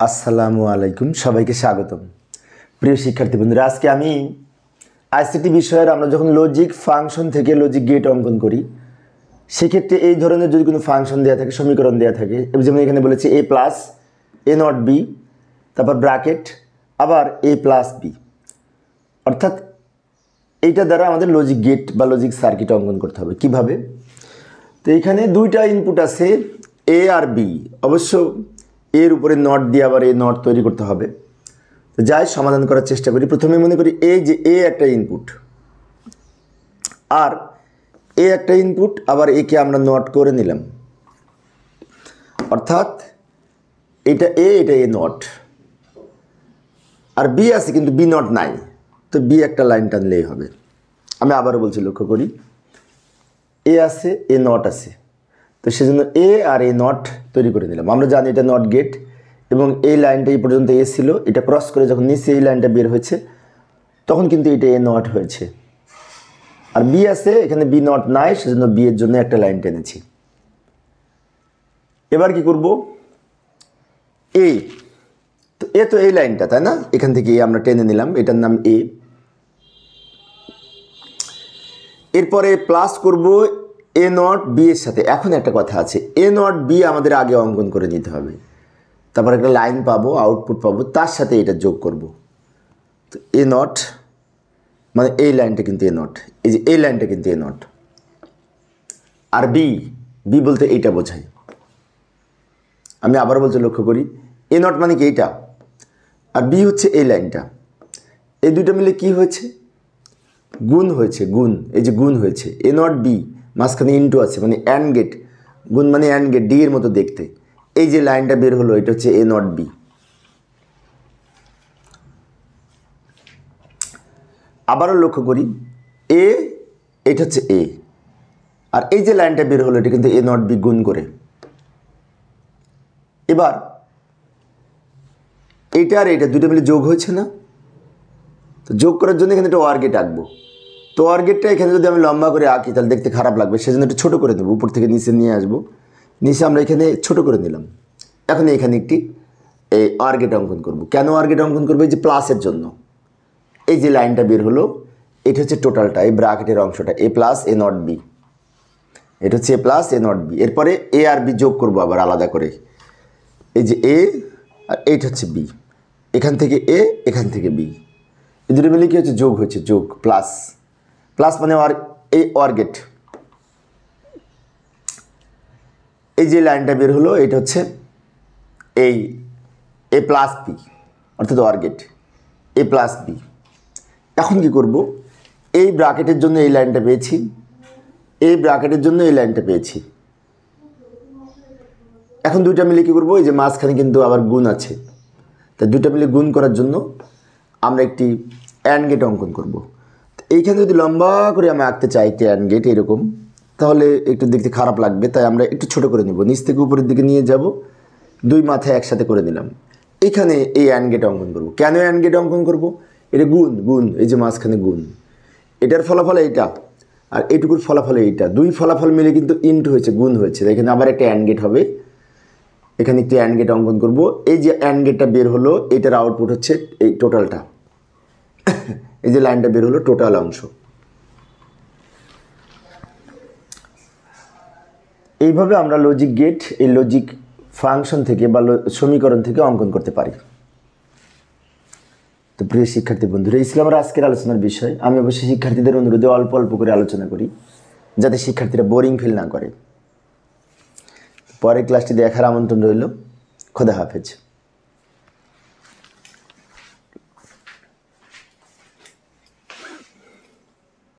আসসালামু আলাইকুম, সবাইকে স্বাগতম। প্রিয় শিক্ষার্থী বন্ধুরা, আজকে আমি আইসিটি বিষয়ের আমরা যখন লজিক ফাংশন থেকে লজিক গেট অঙ্কন করি, সেক্ষেত্রে এই ধরনের যদি কোনো ফাংশন দেওয়া থাকে, সমীকরণ দেওয়া থাকে, যেমন এখানে বলেছি a plus a not B, তারপর ব্র্যাকেট, আবার a প্লাস বি, অর্থাৎ এইটা দ্বারা আমাদের লজিক গেট বা লজিক সার্কিট অঙ্কন করতে হবে। কিভাবে? তো এখানে দুইটা ইনপুট আছে, এ আর বি। অবশ্য এর উপরে নট দিয়ে আবার এ নট তৈরি করতে হবে। তো যাই সমাধান করার চেষ্টা করি। প্রথমে মনে করি এই যে এ একটা ইনপুট আর এ একটা ইনপুট, আবার একে আমরা নট করে নিলাম, অর্থাৎ এটা এ, এটা এ নট, আর বি আছে কিন্তু বি নট নাই, তো বি একটা লাইন টানলেই হবে। আমি আবারও বলছি, লক্ষ্য করি, এ আছে, এ নট আছে, তো সেজন্য এ আর এ নট তৈরি করে নিলাম। আমরা জানি এটা নট গেট, এবং এই লাইনটা এই পর্যন্ত এ ছিল, এটা ক্রস করে যখন নিচে এই লাইনটা বের হয়েছে তখন কিন্তু এটা এ নট হয়েছে। আর বি আছে, এখানে বি নট নাই, সেজন্য বি এর জন্য একটা লাইন টেনেছি। এবার কি করব? এ, তো এ তো এই লাইনটা, তাই না? এখান থেকে আমরা টেনে নিলাম, এটার নাম এ। এরপরে প্লাস করব এ নট বি এর সাথে। এখন একটা কথা আছে, এ নট বি আমাদের আগে অঙ্কন করে নিতে হবে, তারপর একটা লাইন পাবো, আউটপুট পাবো, তার সাথে এটা যোগ করব। তো এ নট মানে এই লাইনটা কিন্তু এ নট, এই যে এই লাইনটা কিন্তু এ নট, আর বি, বি বলতে এইটা বোঝায়। আমি আবার বলতে, লক্ষ্য করি, এ নট মানে কি এইটা, আর বি হচ্ছে এই লাইনটা। এই দুইটা মিলে কি হয়েছে? গুণ হয়েছে, গুণ। এই যে গুণ হয়েছে, এ নট বি, মাঝখানে ইনটু আছে, মানে অ্যান্ড গেট, গুণ মানে অ্যান্ড গেট, ডি এর মতো দেখতে। এই যে লাইনটা বের হলো, এটা হচ্ছে এ নট বি। আবারও লক্ষ্য করি, এ, এটা হচ্ছে এ, আর এই যে লাইনটা বের হলো এটা কিন্তু এ নট বি গুণ করে। এবার এইটা আর এইটা দুটো মিলে যোগ হয়েছে না? তো যোগ করার জন্য এখানে একটা ওয়ার গেট আঁকবো। তো ওয়ার গেটটা এখানে যদি আমি লম্বা করে আঁকি তাহলে দেখতে খারাপ লাগবে, সেজন্য একটু ছোটো করে দেবো, উপর থেকে নিচে নিয়ে আসবো। নিচে আমরা এখানে ছোটো করে নিলাম। এখন এখানে একটি এই ওয়ার গেট অঙ্কন করব। কেন ওয়ার গেট অঙ্কন করবো? এই যে প্লাসের জন্য। এই যে লাইনটা বের হলো এটা হচ্ছে টোটালটা, এই ব্র্যাকেটের অংশটা, এ প্লাস এ নট বি, এটা হচ্ছে এ প্লাস এ নট বি। এরপরে এ আর বি যোগ করবো আবার আলাদা করে। এই যে এ আর এইটা হচ্ছে বি, এখান থেকে এ, এখান থেকে বি, এই দুটো মিলে কি হচ্ছে? যোগ হয়েছে, যোগ, প্লাস। প্লাস মানে এই ওয়ার গেট। এই যে লাইনটা বের হলো এটা হচ্ছে এই এ প্লাস বি, অর্থাৎ OR gate A plus B. এখন কি করব? এই ব্র্যাকেটের জন্য এই লাইনটা পেয়েছি, এই ব্র্যাকেটের জন্য এই লাইনটা পেয়েছি। এখন দুইটা মিলে কি করব? এই যে মাঝখানে কিন্তু আবার গুণ আছে, তাই দুইটা মিলে গুণ করার জন্য আমরা একটি অ্যান্ড গেট অঙ্কন করব। এইখানে যদি লম্বা করে আমি আঁকতে চাই একটি অ্যান্ড গেট এরকম, তাহলে একটু দেখতে খারাপ লাগবে, তাই আমরা একটু ছোট করে নিব, নিচ থেকে উপরের দিকে নিয়ে যাব, দুই মাথায় একসাথে করে নিলাম। এখানে এই অ্যান্ড গেট অঙ্কন করব। কেন অ্যান্ড গেট অঙ্কন করব? এটা গুণ, গুণ, এই যে মাঝখানে গুণ, এটার ফলাফল এইটা আর এইটুকুর ফলাফল এইটা, দুই ফলাফল মিলে কিন্তু ইনটু হয়েছে, গুণ হয়েছে। এখানে আবার একটা অ্যান্ড গেট হবে, এখানে একটি অ্যান্ড গেট অঙ্কন করব। এই যে অ্যান্ড গেটটা বের হলো এটার আউটপুট হচ্ছে এই টোটালটা, এই যে লাইনটা বের হলো টোটাল অংশ। এইভাবে আমরা লজিক গেট এই লজিক ফাংশন থেকে বা সমীকরণ থেকে অঙ্কন করতে পারি। তো প্রিয় শিক্ষার্থী বন্ধুরা, এই ছিল আমার আজকের আলোচনার বিষয়। আমি অবশ্যই শিক্ষার্থীদের অনুরোধে অল্প অল্প করে আলোচনা করি, যাতে শিক্ষার্থীরা বোরিং ফিল না করে। পরের ক্লাসটি দেখার আমন্ত্রণ রইল। খোদা হাফেজ।